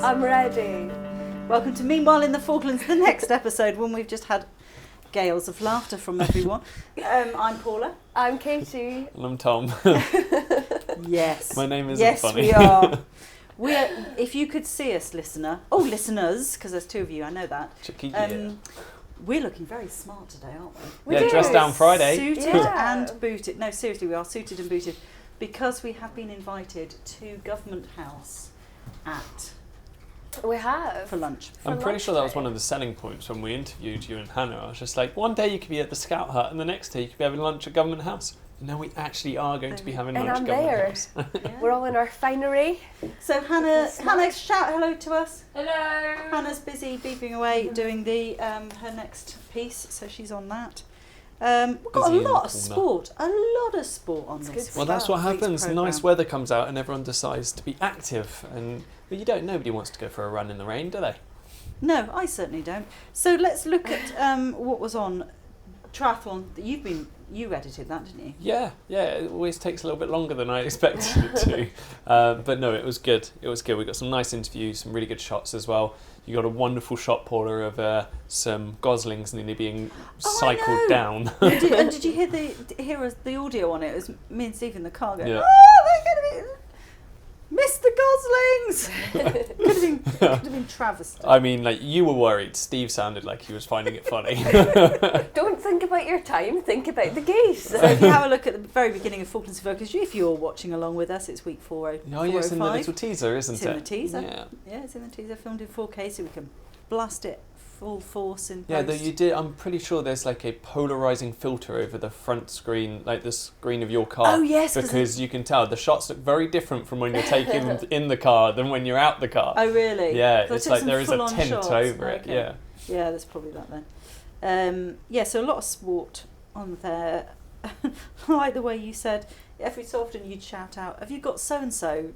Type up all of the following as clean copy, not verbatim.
I'm ready. Welcome to Meanwhile in the Falklands, the next episode, when we've just had gales of laughter from everyone. I'm Paula. I'm Caiti. And I'm Tom. Yes. My name isn't yes, funny. we are. If you could see us, listeners, because there's two of you, I know that. We're looking very smart today, aren't we? Yeah, dressed down Friday. Suited and booted. No, seriously, we are suited and booted because we have been invited to Government House for lunch. I'm pretty sure that was one of the selling points when we interviewed you and Hannah. I was just like, one day you could be at the Scout Hut and the next day you could be having lunch at Government House. And now we actually are going to be having lunch at Government House. Yeah. We're all in our finery. So Hannah, shout hello to us. Hello. Hannah's busy beeping away doing the her next piece, so she's on that. We've got a lot of sport on this. Well, that's what happens. Nice weather comes out and everyone decides to be active. And nobody wants to go for a run in the rain, do they? No, I certainly don't. So let's look at what was on triathlon. You edited that, didn't you? Yeah. It always takes a little bit longer than I expected it to. But no, it was good. We got some nice interviews, some really good shots as well. You got a wonderful shot, Paula, of some goslings nearly being cycled down. Did you hear the audio on it? It was me and Steve in the car going, yeah. "Oh, they're going to be... Missed the goslings!" could have been travesty. I mean, you were worried. Steve sounded like he was finding it funny. Don't think about your time, think about the geese. So if you have a look at the very beginning of Falklands Focus, if you're watching along with us, it's week 405. Oh, yeah, it's in the little teaser, isn't it? It's in the teaser. Yeah, it's in the teaser, filmed in 4K, so we can blast it full force in post. Yeah, though you did. I'm pretty sure there's a polarizing filter over the front screen, the screen of your car. Oh yes, because you can tell the shots look very different from when you're taking them in the car than when you're out the car. Oh really? Yeah, it's like there is a tint shots over it. Yeah. Yeah, there's probably that then. So a lot of sport on there. I like the way you said every so often you'd shout out, "Have you got so and so?"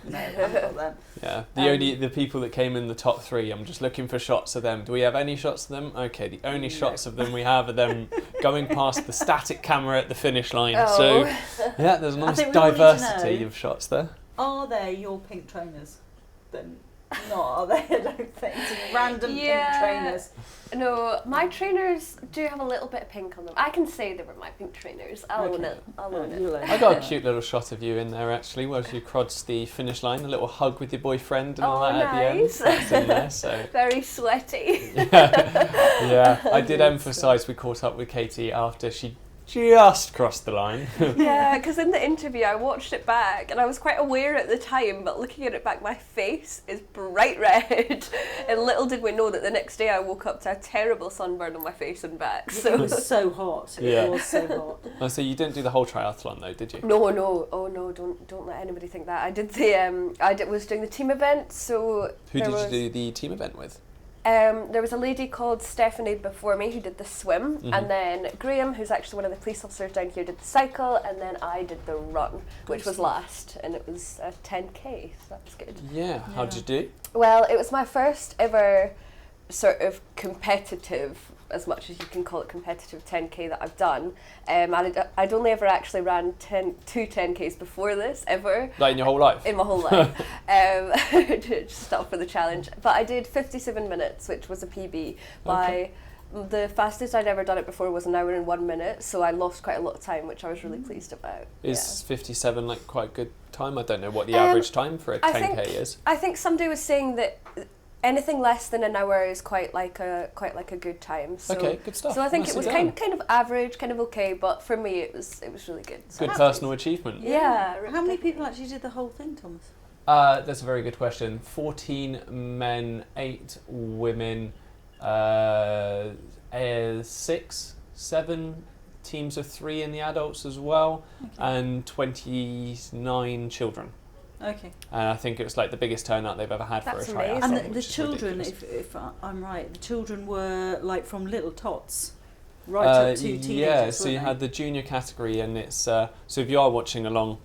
No, I haven't got them. Yeah, the people that came in the top 3, I'm just looking for shots of them. Do we have any shots of them? Okay, the only shots of them we have are them going past the static camera at the finish line. Oh. So, yeah, there's a nice diversity of shots there. Are they your pink trainers? Then not, are they? I don't think. Random pink trainers. No, my trainers do have a little bit of pink on them. I can say they were my pink trainers. I'll own it. I got a cute little shot of you in there actually, where you crossed the finish line, a little hug with your boyfriend and all that at the end. That's in there, so. Very sweaty. Yeah. I did emphasise we caught up with Caiti after she just crossed the line. Yeah, because in the interview I watched it back and I was quite aware at the time, but looking at it back, my face is bright red. And little did we know that the next day I woke up to a terrible sunburn on my face and back. So it was so hot. It was so hot. Oh, so you didn't do the whole triathlon though, did you? No. Oh no, don't let anybody think that. I did the was doing the team event. So who did you do the team event with? There was a lady called Stephanie before me who did the swim, and then Graham, who's actually one of the police officers down here, did the cycle, and then I did the run, which was last, and it was a 10k, so that was good. Yeah, how'd you do? Well, it was my first ever sort of competitive, as much as you can call it competitive, 10k that I've done. I'd only ever actually ran two 10ks before this, ever. Like in your whole life? In my whole life. Just up for the challenge. But I did 57 minutes, which was a PB. The fastest I'd ever done it before was an hour and 1 minute, so I lost quite a lot of time, which I was really pleased about. Is 57 quite a good time? I don't know what the average time for a 10k is. I think somebody was saying that anything less than an hour is quite like a good time. So, okay, good stuff. So I think it was kind of average, kind of okay, but for me it was really good. So good personal achievement. Yeah. Really How many people actually did the whole thing, Thomas? That's a very good question. 14 men, 8 women, 6, 7 teams of 3 in the adults as well, and 29 children. Okay. And I think it was the biggest turnout they've ever had for a triathlon. And the children, if I'm right, the children were from little tots, right up to teenagers. Yeah, so you had the junior category, and it's so if you are watching along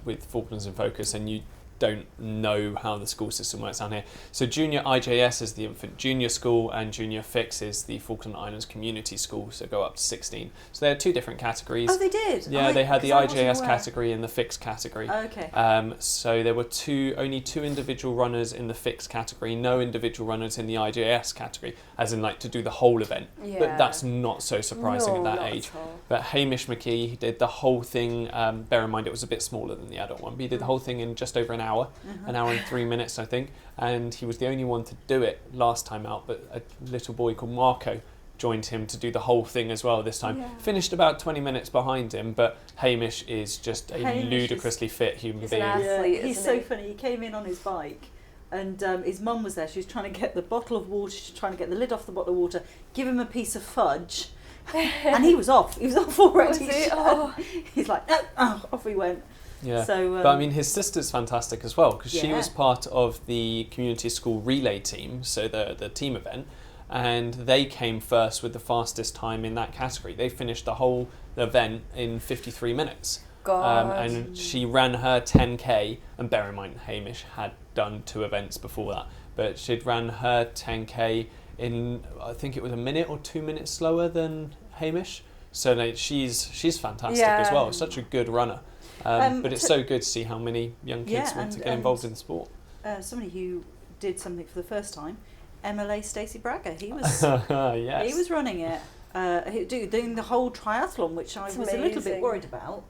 with Falklands in Focus and you don't know how the school system works down here. So junior IJS is the infant junior school, and junior fix is the Falkland Islands community school, so go up to 16. So there are two different categories. Oh, they did? Yeah, they had the 'cause I wasn't IJS aware. category and the fix category. Okay. So there were only two individual runners in the fixed category, no individual runners in the IJS category, as in like to do the whole event. Yeah. But that's not so surprising at that not age. at all. But Hamish McKee did the whole thing. Bear in mind it was a bit smaller than the adult one, but he did the whole thing in just over an hour, an hour and 3 minutes, I think. And he was the only one to do it last time out. But a little boy called Marco joined him to do the whole thing as well this time. Yeah. Finished about 20 minutes behind him, but Hamish is just a Hamish ludicrously fit human He's an being. athlete, He's isn't so he? funny. He came in on his bike, and his mum was there. She was trying to get the bottle of water, she was trying to get the lid off the bottle of water, give him a piece of fudge, and he was off. He was off already. Was he? Oh. He's like, off he went. Yeah, So, but I mean, his sister's fantastic as well, because she Yeah. was part of the community school relay team, so the team event, and they came first with the fastest time in that category. They finished the whole event in 53 minutes. God. And she ran her 10k, and bear in mind Hamish had done 2 events before that, but she'd ran her 10k in, I think it was a minute or 2 minutes slower than Hamish. So like, she's fantastic as Yeah. well. Such a good runner. But it's so good to see how many young kids want to get involved in the sport. Somebody who did something for the first time, MLA Stacey Bragger. He was Yes. he was running it, doing the whole triathlon, which I It's was a little bit amazing. worried about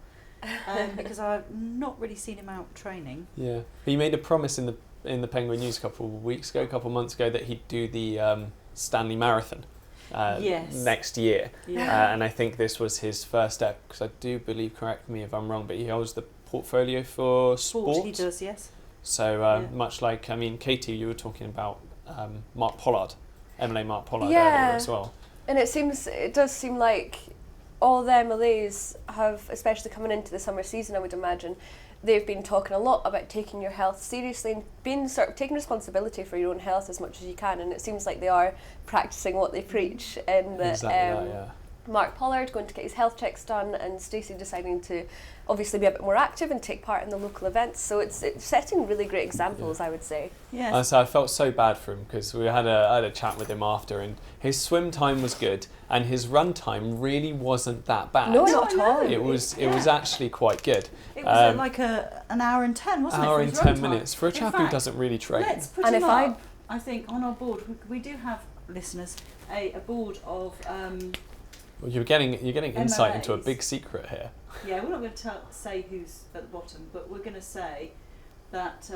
because I've not really seen him out training. Yeah, he made a promise in the Penguin News a couple of months ago, that he'd do the Stanley Marathon Yes. next year. Yeah. And I think this was his first step, because I do believe, correct me if I'm wrong, but he holds the portfolio for sport. He does, yes. So Yeah. much like, I mean, Caiti, you were talking about Mark Pollard, MLA Mark Pollard Yeah. earlier as well. And it does seem like all the MLAs have, especially coming into the summer season, I would imagine, they've been talking a lot about taking your health seriously and being taking responsibility for your own health as much as you can. And it seems like they are practicing what they preach. And that, Exactly that, yeah. Mark Pollard going to get his health checks done, and Stacey deciding to obviously be a bit more active and take part in the local events. So it's setting really great examples, I would say. Yes. So I felt so bad for him, because I had a chat with him after, and his swim time was good, and his run time really wasn't that bad. No, No, not I at all. know. It was actually quite good. It was like an hour and 10, wasn't it? Hour for and his 10 run time? minutes for a In chap who fact, doesn't really train. Let's put And him if up. I think on our board, we do have, listeners, a board of... Well, you're getting insight into a MLAs. big secret here. Yeah, we're not going to say who's at the bottom, but we're going to say that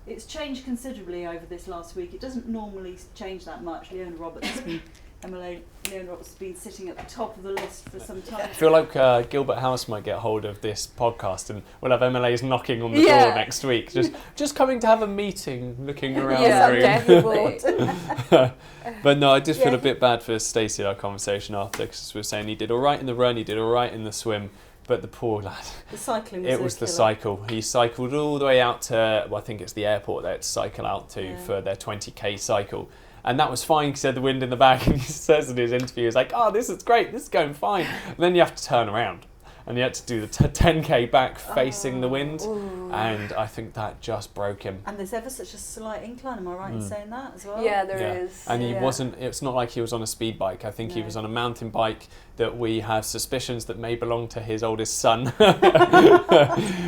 it's changed considerably over this last week. It doesn't normally change that much. Leona Roberts has been, MLA Leona Roberts has been sitting at the top of the list for some time. I feel like Gilbert House might get hold of this podcast, and we'll have MLAs knocking on the Yeah. door next week, just coming to have a meeting, looking around Yeah, the room. definitely. But no, I did feel Yeah. a bit bad for Stacey in our conversation after, because we were saying he did all right in the run, he did all right in the swim, but the poor lad, The cycling was it was a the killer. cycle. He cycled all the way out to, well, I think it's the airport they had to cycle out to Yeah. for their 20k cycle. And that was fine because he had the wind in the back, and he says in his interview, he's like, oh, this is great, this is going fine. And then you have to turn around, and you had to do the 10k back facing the wind, Ooh. and I think that just broke him. And there's ever such a slight incline, am I right in saying that as well? Yeah, there is. And he Yeah. wasn't, it's not like he was on a speed bike. I think he No. was on a mountain bike that we have suspicions that may belong to his oldest son.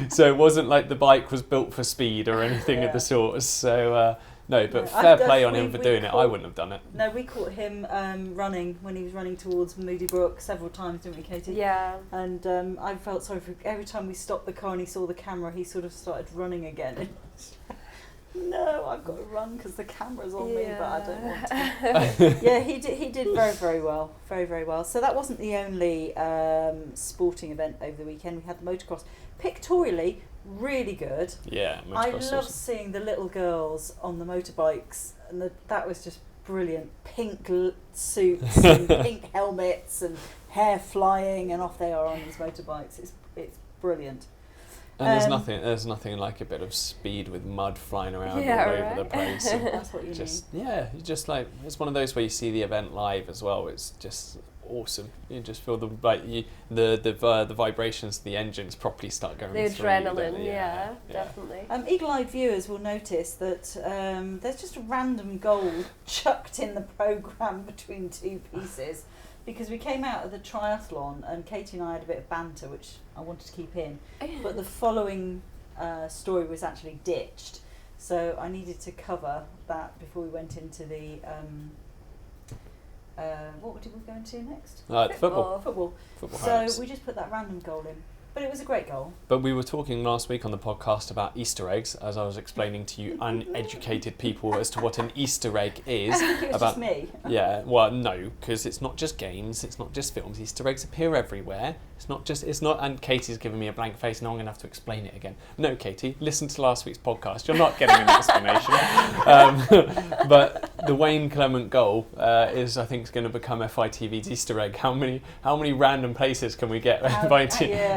So it wasn't like the bike was built for speed or anything of Yeah. the sort. So, no, but No, fair I've play on def- him for we doing it. I caught- wouldn't have done it. No, we caught him running when he was running towards Moody Brook several times, didn't we, Katie? Yeah. And I felt sorry for every time we stopped the car and he saw the camera, he sort of started running again. No, I've got to run because the camera's on me, but I don't want to. Yeah, he did very, very well, very, very well. So that wasn't the only sporting event over the weekend. We had the motocross. Pictorially, really good. Yeah, I motocross love awesome. seeing the little girls on the motorbikes, and that was just brilliant. Pink suits and pink helmets and hair flying, and off they are on these motorbikes. It's brilliant. And there's nothing like a bit of speed with mud flying around all over the place. That's what you need. Yeah, you just like, it's one of those where you see the event live as well. It's just awesome. You just feel the vibrations of the engines properly start going. The through, adrenaline, yeah, definitely. Eagle-eyed viewers will notice that there's just a random goal chucked in the programme between two pieces, because we came out of the triathlon and Caiti and I had a bit of banter, which I wanted to keep in, but the following story was actually ditched, so I needed to cover that before we went into the what did we go into next? Football. So highlights. we just put that random goal in, but it was a great goal. But we were talking last week on the podcast about Easter eggs, as I was explaining to you uneducated people as to what an Easter egg is. It was just me. Yeah, well, no, because it's not just games, it's not just films. Easter eggs appear everywhere. And Katie's giving me a blank face, and I'm going to have to explain it again. No, Caiti, listen to last week's podcast. You're not getting an explanation. But the Wayne Clement goal is, I think, going to become FITV's Easter egg. How many random places can we get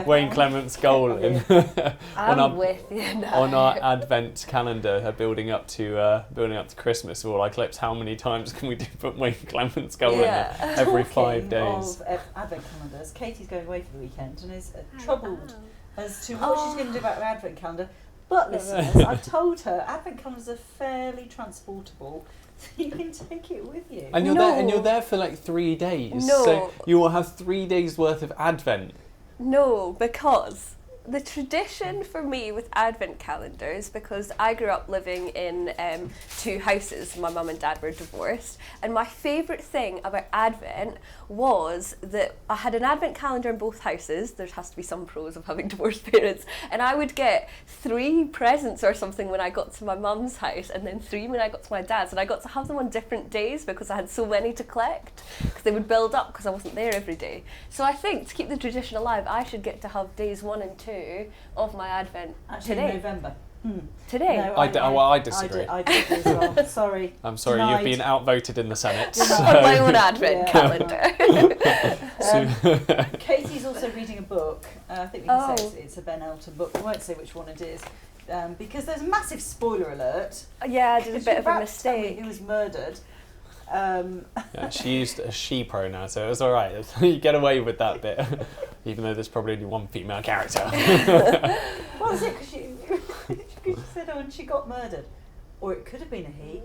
Wayne Clement's goal in? With you now. On our Advent calendar, building up to Christmas, all our clips. How many times can we put Wayne Clement's goal in there every 5 days? Of Advent calendars, Katie's going away for the weekend and is troubled as to what she's going to do about her Advent calendar. But listeners, I've told her Advent calendars are fairly transportable, so you can take it with you. And you're there for like 3 days. No. So you will have 3 days worth of Advent. No, because the tradition for me with Advent calendars, because I grew up living in 2 houses, my mum and dad were divorced, and my favourite thing about Advent was that I had an Advent calendar in both houses. There has to be some pros of having divorced parents, and I would get 3 presents or something when I got to my mum's house, and then 3 when I got to my dad's, and I got to have them on different days because I had so many to collect, because they would build up because I wasn't there every day. So I think to keep the tradition alive, I should get to have days 1 and 2 of my Advent today. In November. Today. No, I disagree. I did as well. Sorry. I'm sorry, Denied. you've been outvoted in the Senate. On my own Advent calendar. Katie's also reading a book. I think we can say it's a Ben Elton book. We won't say which one it is, because there's a massive spoiler alert. Yeah, I did a bit of a mistake. Who was murdered. Yeah, she used a she pronoun, so it was alright. You get away with that bit, even though there's probably only one female character. What was it? Because she said, and she got murdered. Or it could have been a he.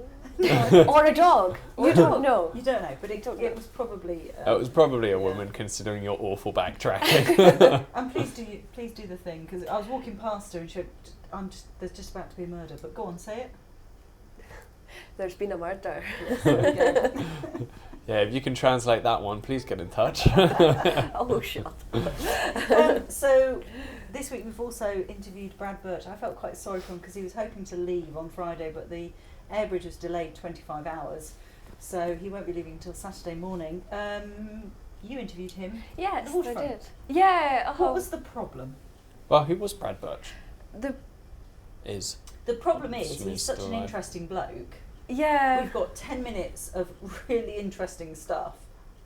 Or a dog. You don't know. You don't know, but it was probably... it was probably a woman, considering your awful backtracking. And please do the thing, because I was walking past her and she went, there's just about to be a murder, but go on, say it. There's been a murder. Yeah, if you can translate that one, please get in touch. Oh, shut up. So this week we've also interviewed Brad Birch. I felt quite sorry for him because he was hoping to leave on Friday, but the air bridge was delayed 25 hours, so he won't be leaving until Saturday morning. You interviewed him. Yes, I did. Yeah. What was the problem? Well, who was Brad Birch? The problem is he's such an interesting bloke. Yeah. We've got 10 minutes of really interesting stuff.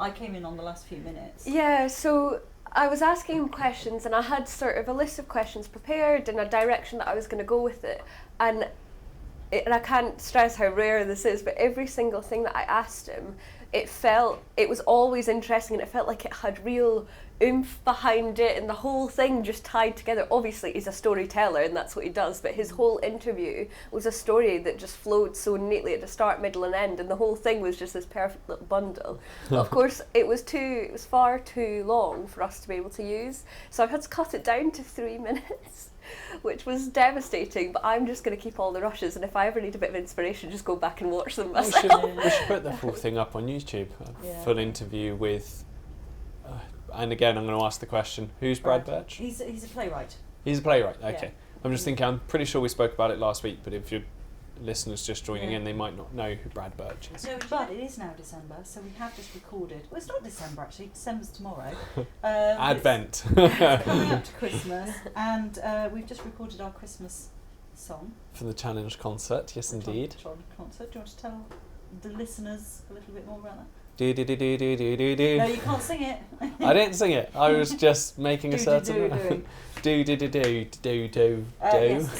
I came in on the last few minutes. Yeah, so I was asking him questions and I had sort of a list of questions prepared and a direction that I was going to go with it. And I can't stress how rare this is, but every single thing that I asked him, it was always interesting and it felt like it had real oomph behind it and the whole thing just tied together. Obviously he's a storyteller and that's what he does, but his whole interview was a story that just flowed so neatly at the start, middle and end, and the whole thing was just this perfect little bundle. But of course it was far too long for us to be able to use, so I've had to cut it down to 3 minutes, which was devastating, but I'm just going to keep all the rushes, and if I ever need a bit of inspiration, just go back and watch them myself. We should put the full thing up on YouTube, full interview with... and again, I'm going to ask the question, who's Brad Birch? He's a playwright. He's a playwright, okay. Yeah. I'm just thinking, I'm pretty sure we spoke about it last week, but if your listeners just joining in, they might not know who Brad Birch is. No, but it is now December, so we have just recorded. Well, it's not December actually, December's tomorrow. Advent. It's coming up to Christmas, and we've just recorded our Christmas song. For the Challenge concert, yes indeed. Concert. Do you want to tell the listeners a little bit more about that? Do. No, you can't sing it. I didn't sing it. I was just making a certain... Yes,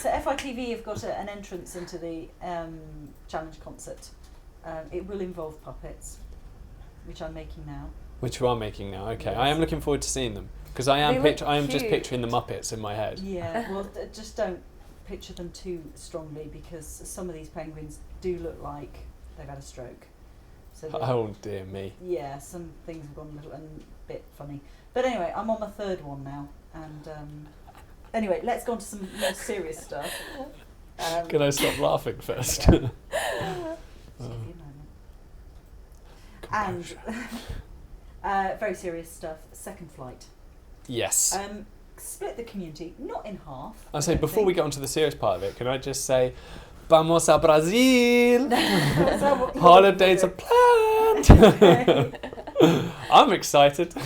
so FITV have got an entrance into the challenge concert. It will involve puppets, which I'm making now. Which you are making now, okay. Yes. I am looking forward to seeing them because I am just picturing the Muppets in my head. Yeah, well, just don't picture them too strongly because some of these penguins do look like they've had a stroke. So oh dear me. Yeah, some things have gone a bit funny. But anyway, I'm on my third one now, and anyway, let's go on to some more serious stuff. Can I stop laughing first? Just give you a moment. And very serious stuff. Second flight. Yes. Split the community, not in half. I'll say before we get onto the serious part of it, can I just say, vamos a Brazil! Holidays are planned! I'm excited. So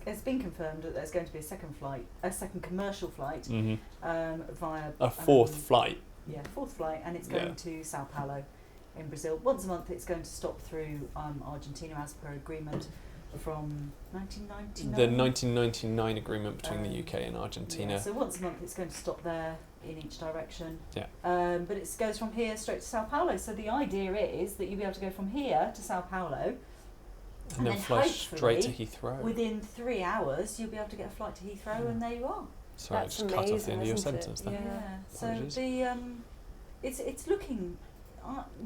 it's been confirmed that there's going to be a second commercial flight via a fourth flight. Yeah, fourth flight, and it's going to Sao Paulo in Brazil. Once a month, it's going to stop through Argentina as per agreement from 1999. The 1999 agreement between the UK and Argentina. Yeah, so once a month, it's going to stop there in each direction. Yeah. But it goes from here straight to Sao Paulo. So the idea is that you'll be able to go from here to Sao Paulo. And then fly straight to Heathrow. Within 3 hours, you'll be able to get a flight to Heathrow, and there you are. Sorry, That's I just cut off the end of your amazing, sentence isn't there. it? Yeah. So Apologies. it's looking.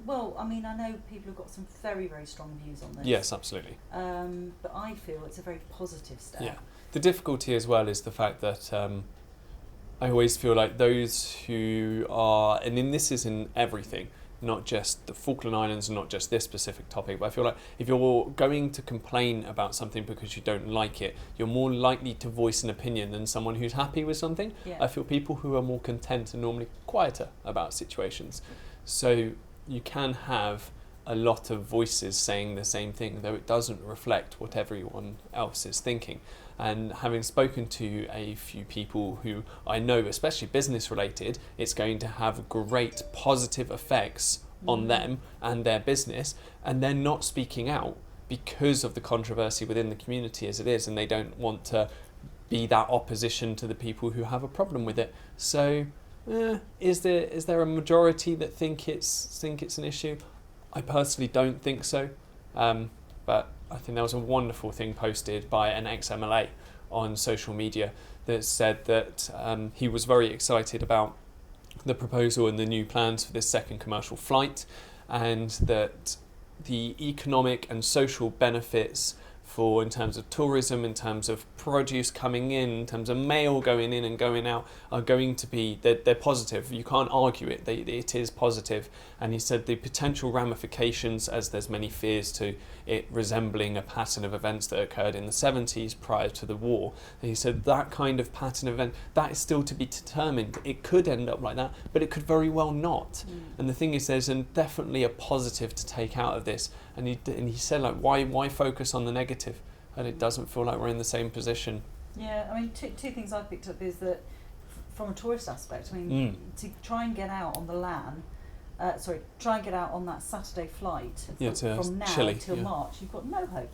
Well, I mean, I know people have got some very, very strong views on this. Yes, absolutely. But I feel it's a very positive step. Yeah. The difficulty as well is the fact that I always feel like those who are, and then this is in everything, not just the Falkland Islands and not just this specific topic, but I feel like if you're going to complain about something because you don't like it, you're more likely to voice an opinion than someone who's happy with something. Yeah. I feel people who are more content are normally quieter about situations. So you can have a lot of voices saying the same thing, though it doesn't reflect what everyone else is thinking. And having spoken to a few people who I know, especially business related, it's going to have great positive effects on them and their business, and they're not speaking out because of the controversy within the community as it is, and they don't want to be that opposition to the people who have a problem with it. So is there a majority that think it's an issue? I personally don't think so, but I think there was a wonderful thing posted by an ex-MLA on social media that said that he was very excited about the proposal and the new plans for this second commercial flight, and that the economic and social benefits in terms of tourism, in terms of produce coming in terms of mail going in and going out, are going to be, they're positive. You can't argue it. It is positive. And he said the potential ramifications, as there's many fears to it resembling a pattern of events that occurred in the 70s prior to the war. And he said that kind of pattern of event, that is still to be determined. It could end up like that, but it could very well not. And the thing is, there's definitely a positive to take out of this. And he said, like, why focus on the negative? And it doesn't feel like we're in the same position. Yeah, I mean, two things I picked up is that from a tourist aspect, I mean, to try and get out on the LAN, try and get out on that Saturday flight from now Chile, till March, you've got no hope.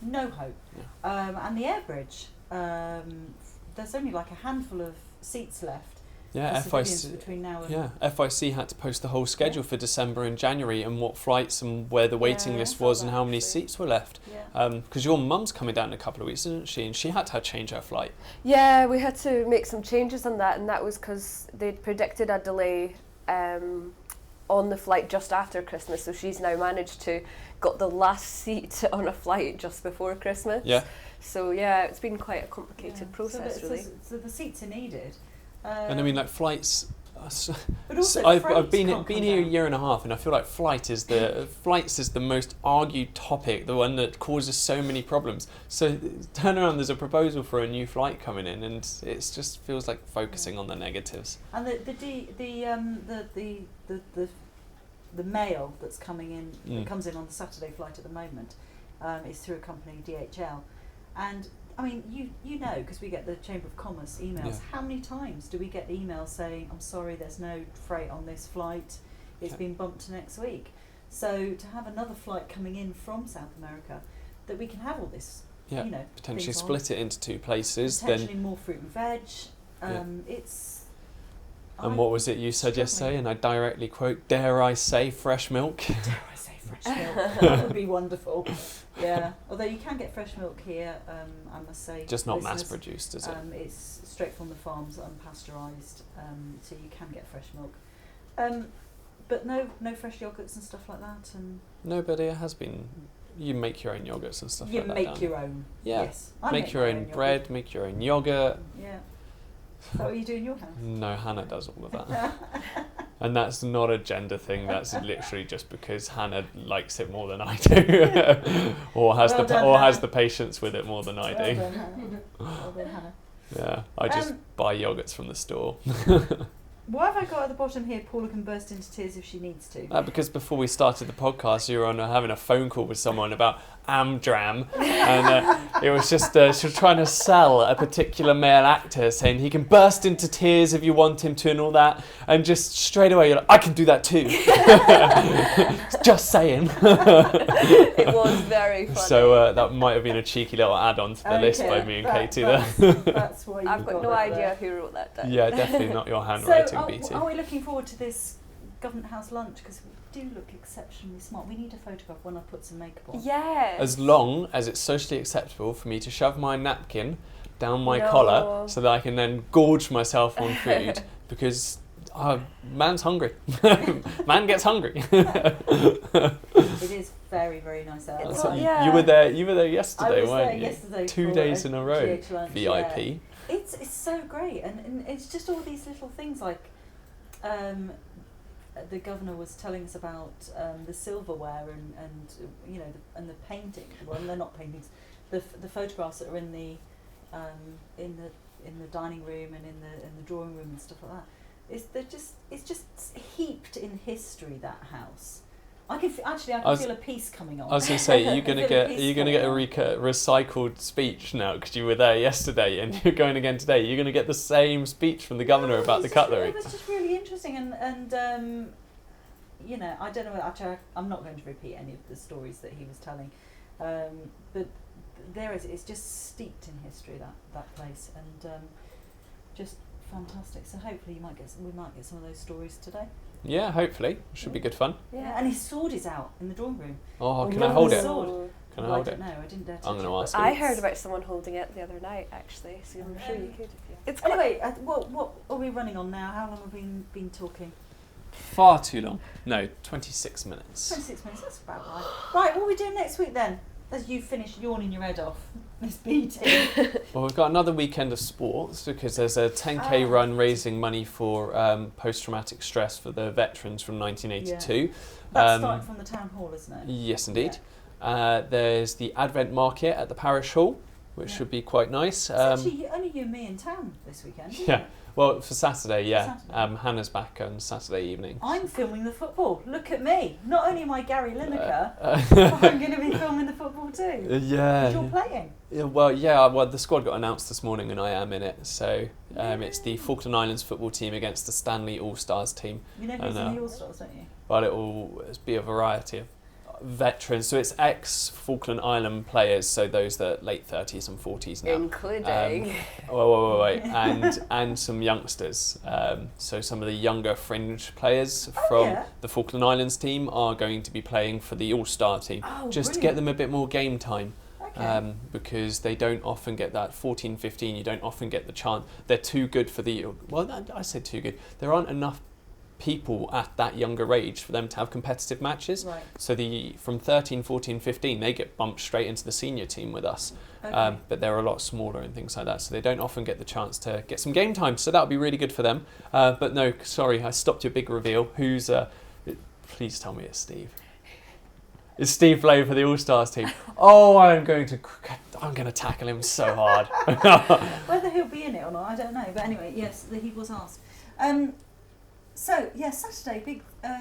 No hope. Yeah. And the air bridge, there's only like a handful of seats left. Yeah, FIC, between now and FIC had to post the whole schedule for December and January and what flights and where the waiting list was and how many seats were left. Because your mum's coming down in a couple of weeks, isn't she? And she had to change her flight. Yeah, we had to make some changes on that, and that was because they'd predicted a delay on the flight just after Christmas, so she's now managed to got the last seat on a flight just before Christmas. Yeah. So yeah, it's been quite a complicated process, really. So the seats are needed. And I mean, like, flights. But also I've been here a year and a half, and I feel like flights is the most argued topic, the one that causes so many problems. So turn around, there's a proposal for a new flight coming in, and it just feels like focusing on the negatives. And the mail that's coming in, that comes in on the Saturday flight at the moment, is through a company, DHL, and I mean, you know, because we get the Chamber of Commerce emails. Yeah. How many times do we get emails saying, I'm sorry, there's no freight on this flight, it's been bumped to next week. So to have another flight coming in from South America, that we can have all this Yeah, you know, potentially things on. split it into 2 places. Potentially Then, more fruit and veg. Yeah. It's. and what was it you said yesterday? And I directly quote, "Dare I say fresh milk?" Dare I say fresh milk? That would be wonderful. Yeah, although you can get fresh milk here, I must say. Just not listeners, mass produced, is it? It's straight from the farms, unpasteurised, so you can get fresh milk. But no fresh yogurts and stuff like that. And No, but it has been. You make your own yogurts and stuff you like that. make don't your own. Yeah. Yes, I Make your my own yogurt. bread, make your own yogurt. Yeah. Is that what you do in your house? No, Hannah does all of that. And that's not a gender thing, that's literally just because Hannah likes it more than I do. or has has the patience with it more than I do. Well done, Hannah. Well done, Hannah. Yeah, I just buy yogurts from the store. What have I got at the bottom here? Paula can burst into tears if she needs to. Because before we started the podcast, you were on having a phone call with someone about Amdram, and it was just she was trying to sell a particular male actor, saying he can burst into tears if you want him to, and all that, and just straight away you're like, I can do that too. Just saying. It was very funny. So that might have been a cheeky little add-on to the list by me and Katie there. That's why I've got no idea who wrote that down. Yeah, definitely not your handwriting, So BT. are we looking forward to this Government House lunch? Because we do look exceptionally smart. We need a photograph when I put some makeup on. Yes. As long as it's socially acceptable for me to shove my napkin down my No. collar so that I can then gorge myself on food, because man's hungry. Man gets hungry. It is very, very nice out. It's So yeah. you were there yesterday, I was weren't there you? yesterday 2 for days a in a row. GH lunch, VIP. yeah. It's so great, and it's just all these little things like the governor was telling us about the silverware and you know and the painting. Well, they're not paintings. The photographs that are in the dining room and in the drawing room and stuff like that. It's just heaped in history, that house. I can feel a piece coming on. I was going to say, are you going to get a a recycled speech now, because you were there yesterday and you're going again today? You're going to get the same speech from the governor about the cutlery. It was just really interesting, and you know, I don't know. Actually, I'm not going to repeat any of the stories that he was telling, but it's just steeped in history, that place, and just fantastic. So hopefully we might get some of those stories today. Yeah, hopefully. Should be good fun. Yeah, and his sword is out in the drawing room. Oh, can Oh, I hold his it? sword. Can I Well, hold I it? don't know. I didn't dare touch I'm gonna it, ask but him. I it's- heard about someone holding it the other night, actually, so I'm sure you could. It's quite Anyway, what are we running on now? How long have we been talking? Far too long. No, 26 minutes. 26 minutes, that's about right. Right, what are we doing next week then? As you finish yawning your head off, Miss BT. Well, we've got another weekend of sports, because there's a 10k run raising money for post-traumatic stress for the veterans from 1982. That's starting from the town hall, isn't it? Yes, indeed. There's the Advent Market at the Parish Hall, which should be quite nice. It's actually only you and me in town this weekend, isn't Yeah. it? Well, for Saturday, yeah. Saturday. Hannah's back on Saturday evening. I'm filming the football. Look at me. Not only am I Gary Lineker, but I'm going to be filming the football too. Yeah. You're playing. Well, the squad got announced this morning and I am in it. So it's the Falkland Islands football team against the Stanley All-Stars team. You know who's in the All-Stars, don't you? Well, it will be a variety of veterans. So it's ex-Falkland Island players, so those that are late 30s and 40s now. including. Wait. And some youngsters. So some of the younger fringe players from the Falkland Islands team are going to be playing for the All-Star team, just to get them a bit more game time. Okay. Because they don't often get that 14, 15, you don't often get the chance. They're too good for I say too good. There aren't enough people at that younger age for them to have competitive matches. Right. So from 13, 14, 15, they get bumped straight into the senior team with us. Okay. But they're a lot smaller and things like that, so they don't often get the chance to get some game time. So that would be really good for them. But no, sorry, I stopped your big reveal. Who's? Please tell me it's Steve. It's Steve Blow for the All-Stars team. Oh, I'm going to tackle him so hard. Whether he'll be in it or not, I don't know. But anyway, yes, he was asked. So yeah, Saturday,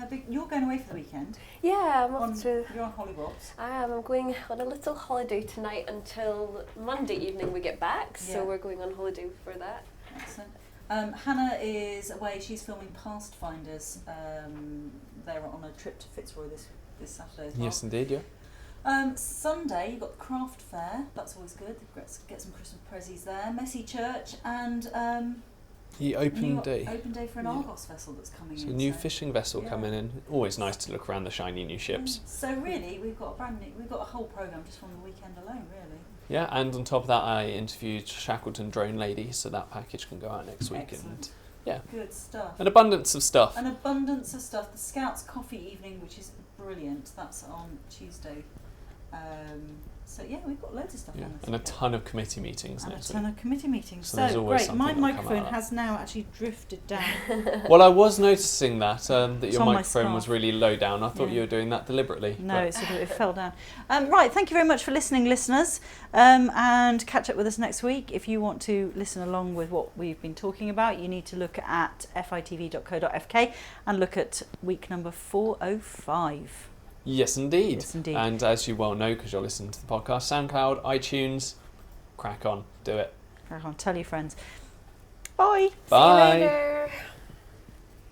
big. You're going away for the weekend. Yeah, I'm off to. You're on Hollywops. I am. I'm going on a little holiday tonight until Monday evening we get back. So Yeah. we're going on holiday for that. Excellent. Hannah is away. She's filming Past Finders. They're on a trip to Fitzroy this Saturday as well. Yes, indeed, yeah. Sunday, you've got the craft fair. That's always good. Get some Christmas prezzies there. Messy Church and the open day. Open day for an Argos vessel that's coming in. So a new fishing vessel coming in. Always nice to look around the shiny new ships. So really, we've got a whole programme just from the weekend alone, really. Yeah, and on top of that, I interviewed Shackleton Drone Lady, so that package can go out next week. Excellent. And yeah, Good stuff. an abundance of stuff. An abundance of stuff. The Scouts coffee evening, which is brilliant. That's on Tuesday. So yeah, we've got loads of stuff on this. And a ton of committee meetings And next a ton week. of committee meetings. So there's So always great. something My that'll come microphone out of has now actually drifted down. Well, I was noticing that that your on my microphone was scarf. really low down. I thought Yeah. you were doing that deliberately. No, but- it fell down. Right, thank you very much for listening, listeners. And catch up with us next week. If you want to listen along with what we've been talking about, you need to look at fitv.co.fk and look at week number 405. Yes, indeed. Yes, indeed. And as you well know, because you're listening to the podcast, SoundCloud, iTunes, crack on, do it. Crack on, tell your friends. Bye. Bye. See you later.